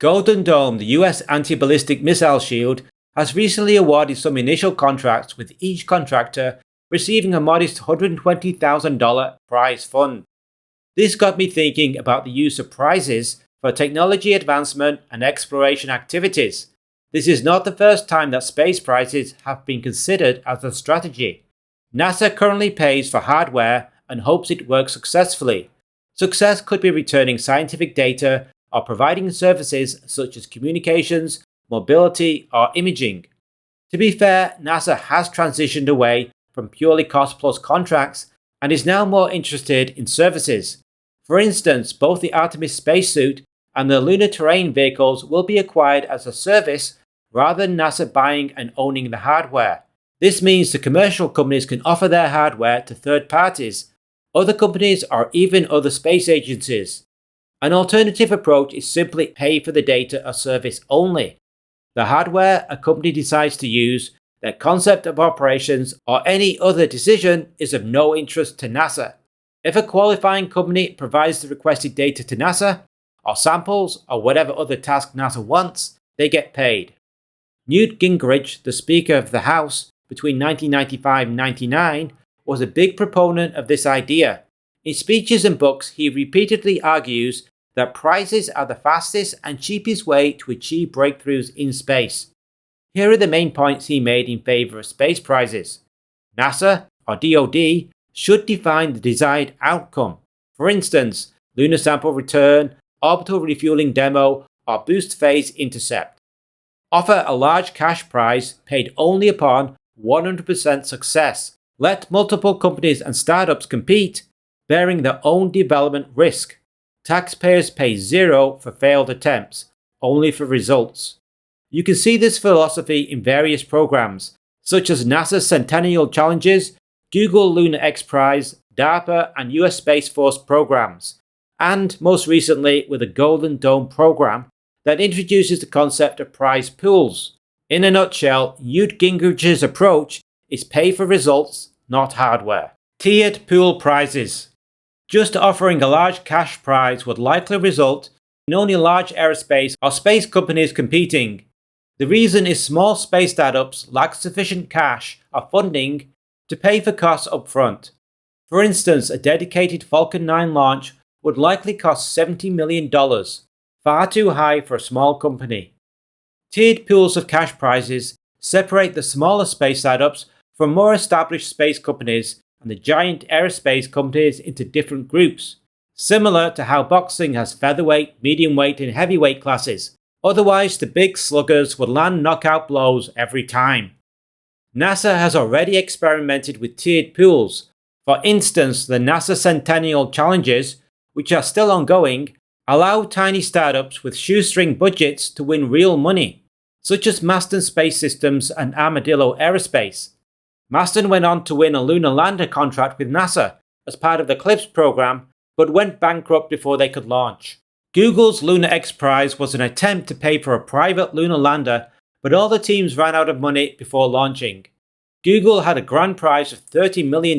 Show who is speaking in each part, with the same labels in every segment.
Speaker 1: Golden Dome, the US anti-ballistic missile shield, has recently awarded some initial contracts, with each contractor receiving a modest $120,000 prize fund. This got me thinking about the use of prizes for technology advancement and exploration activities. This is not the first time that space prizes have been considered as a strategy. NASA currently pays for hardware and hopes it works successfully. Success could be returning scientific data or providing services such as communications, mobility, or imaging. To be fair, NASA has transitioned away from purely cost-plus contracts and is now more interested in services. For instance, both the Artemis spacesuit and the lunar terrain vehicles will be acquired as a service rather than NASA buying and owning the hardware. This means the commercial companies can offer their hardware to third parties, other companies, or even other space agencies. An alternative approach is simply pay for the data or service only. The hardware a company decides to use, their concept of operations, or any other decision is of no interest to NASA. If a qualifying company provides the requested data to NASA, or samples, or whatever other task NASA wants, they get paid. Newt Gingrich, the Speaker of the House between 1995 and 1999, was a big proponent of this idea. In speeches and books, he repeatedly argues that prizes are the fastest and cheapest way to achieve breakthroughs in space. Here are the main points he made in favor of space prizes. NASA, or DoD, should define the desired outcome. For instance, lunar sample return, orbital refueling demo, or boost phase intercept. Offer a large cash prize paid only upon 100% success. Let multiple companies and startups compete, bearing their own development risk. Taxpayers pay zero for failed attempts, only for results. You can see this philosophy in various programs, such as NASA's Centennial Challenges, Google Lunar X Prize, DARPA, and US Space Force programs, and most recently with the Golden Dome program that introduces the concept of prize pools. In a nutshell, Newt Gingrich's approach is pay for results, not hardware. Tiered pool prizes. Just offering a large cash prize would likely result in only large aerospace or space companies competing. The reason is small space startups lack sufficient cash or funding to pay for costs upfront. For instance, a dedicated Falcon 9 launch would likely cost $70 million, far too high for a small company. Tiered pools of cash prizes separate the smaller space startups from more established space companies and the giant aerospace companies into different groups, similar to how boxing has featherweight, mediumweight, and heavyweight classes. Otherwise, the big sluggers would land knockout blows every time. NASA has already experimented with tiered pools. For instance, the NASA Centennial Challenges, which are still ongoing, allow tiny startups with shoestring budgets to win real money, such as Maston Space Systems and Armadillo Aerospace. Maston went on to win a lunar lander contract with NASA as part of the CLIPS program, but went bankrupt before they could launch. Google's Lunar X Prize was an attempt to pay for a private lunar lander, but all the teams ran out of money before launching. Google had a grand prize of $30 million,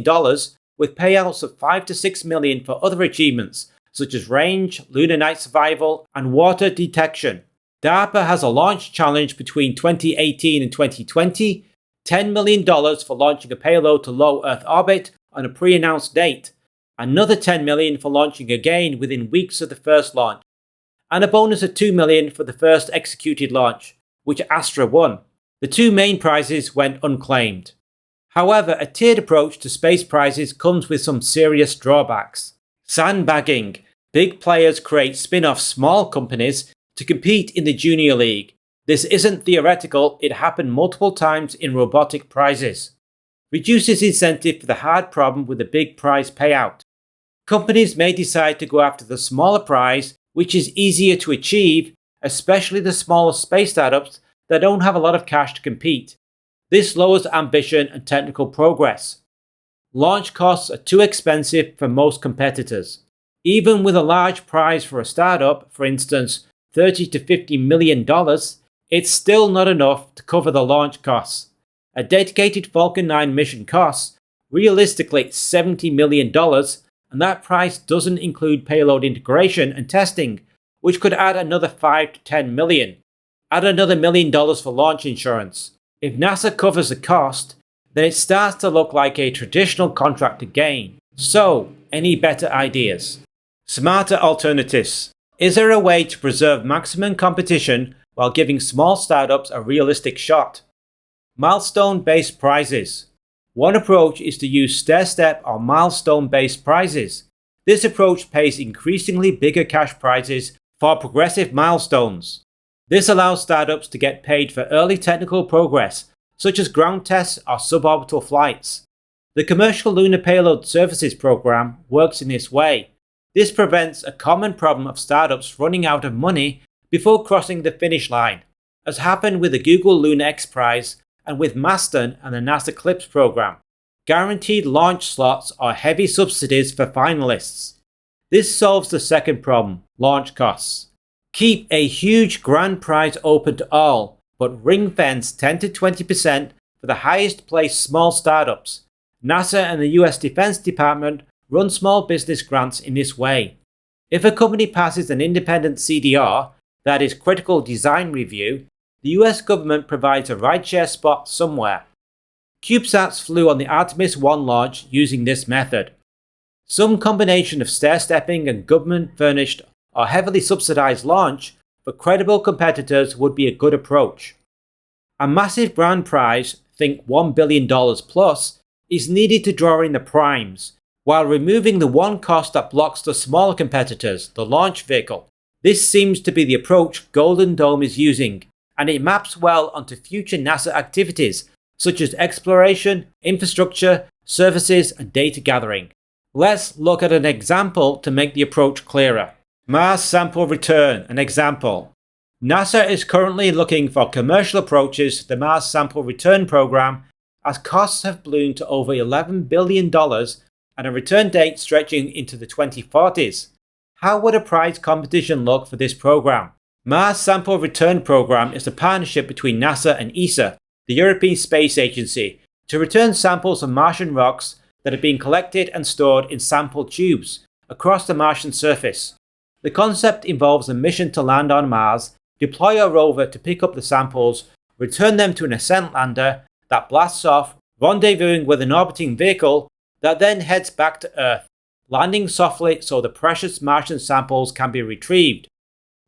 Speaker 1: with payouts of $5 to $6 million for other achievements, such as range, lunar night survival, and water detection. DARPA has a launch challenge between 2018 and 2020, $10 million for launching a payload to low Earth orbit on a pre-announced date, another $10 million for launching again within weeks of the first launch, and a bonus of $2 million for the first executed launch, which Astra won. The two main prizes went unclaimed. However, a tiered approach to space prizes comes with some serious drawbacks. Sandbagging. Big players create spin-off small companies to compete in the junior league. This isn't theoretical, it happened multiple times in robotic prizes. Reduces incentive for the hard problem with a big prize payout. Companies may decide to go after the smaller prize, which is easier to achieve, especially the smaller space startups that don't have a lot of cash to compete. This lowers ambition and technical progress. Launch costs are too expensive for most competitors. Even with a large prize for a startup, for instance $30 to $50 million, it's still not enough to cover the launch costs. A dedicated Falcon 9 mission costs, realistically, $70 million, and that price doesn't include payload integration and testing, which could add another $5 to $10 million. Add another $1 million for launch insurance. If NASA covers the cost, then it starts to look like a traditional contract again. So, any better ideas? Smarter alternatives. Is there a way to preserve maximum competition while giving small startups a realistic shot? Milestone-based prizes. One approach is to use stair-step or milestone-based prizes. This approach pays increasingly bigger cash prizes for progressive milestones. This allows startups to get paid for early technical progress, such as ground tests or suborbital flights. The Commercial Lunar Payload Services program works in this way. This prevents a common problem of startups running out of money before crossing the finish line, as happened with the Google Lunar X Prize and with Masten and the NASA CLIPS program. Guaranteed launch slots or heavy subsidies for finalists. This solves the second problem, launch costs. Keep a huge grand prize open to all, but ring-fence 10 to 20% for the highest placed small startups. NASA and the US Defense Department run small business grants in this way. If a company passes an independent CDR, that is Critical Design Review, the US government provides a rideshare spot somewhere. CubeSats flew on the Artemis 1 launch using this method. Some combination of stair-stepping and government-furnished or heavily subsidized launch for credible competitors would be a good approach. A massive grand prize, think $1 billion plus, is needed to draw in the primes, while removing the one cost that blocks the smaller competitors, the launch vehicle. This seems to be the approach Golden Dome is using, and it maps well onto future NASA activities such as exploration, infrastructure, services, and data gathering. Let's look at an example to make the approach clearer. Mars Sample Return, an example. NASA is currently looking for commercial approaches to the Mars Sample Return program as costs have ballooned to over $11 billion and a return date stretching into the 2040s. How would a prize competition look for this program? Mars Sample Return program is a partnership between NASA and ESA, the European Space Agency, to return samples of Martian rocks that have been collected and stored in sample tubes across the Martian surface. The concept involves a mission to land on Mars, deploy a rover to pick up the samples, return them to an ascent lander that blasts off, rendezvousing with an orbiting vehicle that then heads back to Earth, landing softly so the precious Martian samples can be retrieved.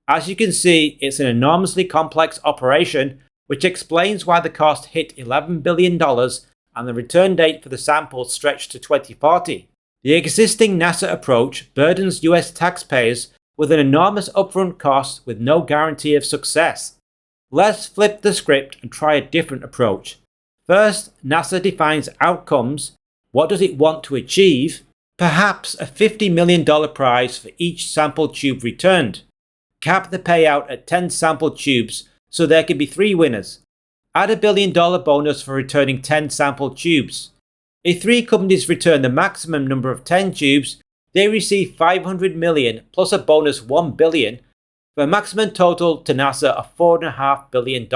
Speaker 1: As you can see, it's an enormously complex operation, which explains why the cost hit $11 billion and the return date for the samples stretched to 2040. The existing NASA approach burdens US taxpayers with an enormous upfront cost with no guarantee of success. Let's flip the script and try a different approach. First, NASA defines outcomes. What does it want to achieve? Perhaps a $50 million prize for each sample tube returned. Cap the payout at 10 sample tubes so there can be 3 winners. Add a $1 billion bonus for returning 10 sample tubes. If 3 companies return the maximum number of 10 tubes, they receive $500 million plus a bonus $1 billion for a maximum total to NASA of $4.5 billion.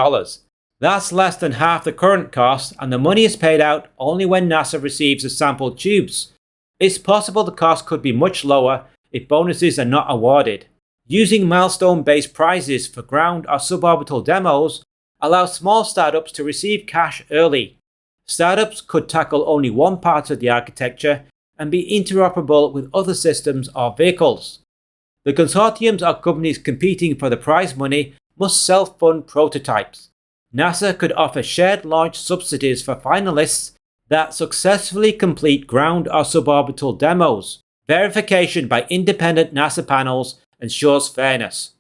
Speaker 1: That's less than half the current cost, and the money is paid out only when NASA receives the sample tubes. It's possible the cost could be much lower if bonuses are not awarded. Using milestone-based prizes for ground or suborbital demos allows small startups to receive cash early. Startups could tackle only one part of the architecture and be interoperable with other systems or vehicles. The consortiums or companies competing for the prize money must self-fund prototypes. NASA could offer shared launch subsidies for finalists that successfully complete ground or suborbital demos. Verification by independent NASA panels ensures fairness.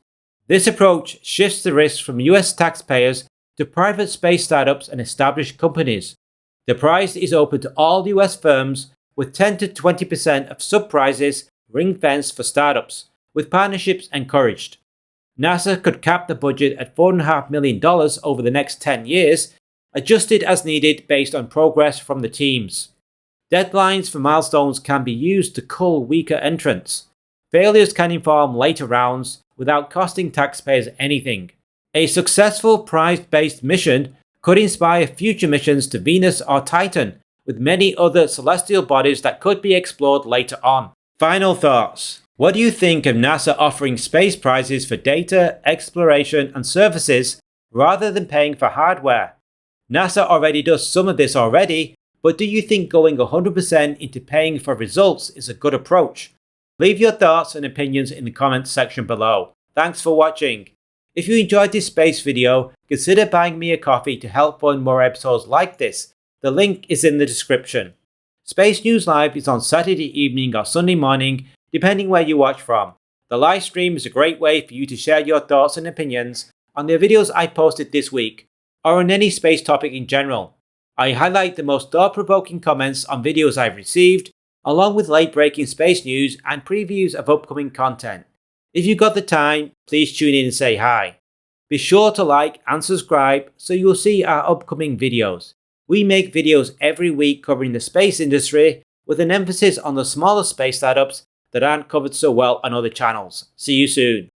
Speaker 1: This approach shifts the risk from US taxpayers to private space startups and established companies. The prize is open to all US firms, with 10 to 20% of sub-prizes ring-fenced for startups, with partnerships encouraged. NASA could cap the budget at $4.5 million over the next 10 years, adjusted as needed based on progress from the teams. Deadlines for milestones can be used to cull weaker entrants. Failures can inform later rounds without costing taxpayers anything. A successful prize-based mission could inspire future missions to Venus or Titan, with many other celestial bodies that could be explored later on. Final thoughts. What do you think of NASA offering space prizes for data, exploration, and services rather than paying for hardware? NASA already does some of this already, but do you think going 100% into paying for results is a good approach? Leave your thoughts and opinions in the comments section below. Thanks for watching. If you enjoyed this space video, consider buying me a coffee to help fund more episodes like this. The link is in the description. Space News Live is on Saturday evening or Sunday morning, depending where you watch from. The live stream is a great way for you to share your thoughts and opinions on the videos I posted this week, or on any space topic in general. I highlight the most thought-provoking comments on videos I've received, along with late-breaking space news and previews of upcoming content. If you've got the time, please tune in and say hi. Be sure to like and subscribe so you'll see our upcoming videos. We make videos every week covering the space industry, with an emphasis on the smaller space startups that aren't covered so well on other channels. See you soon.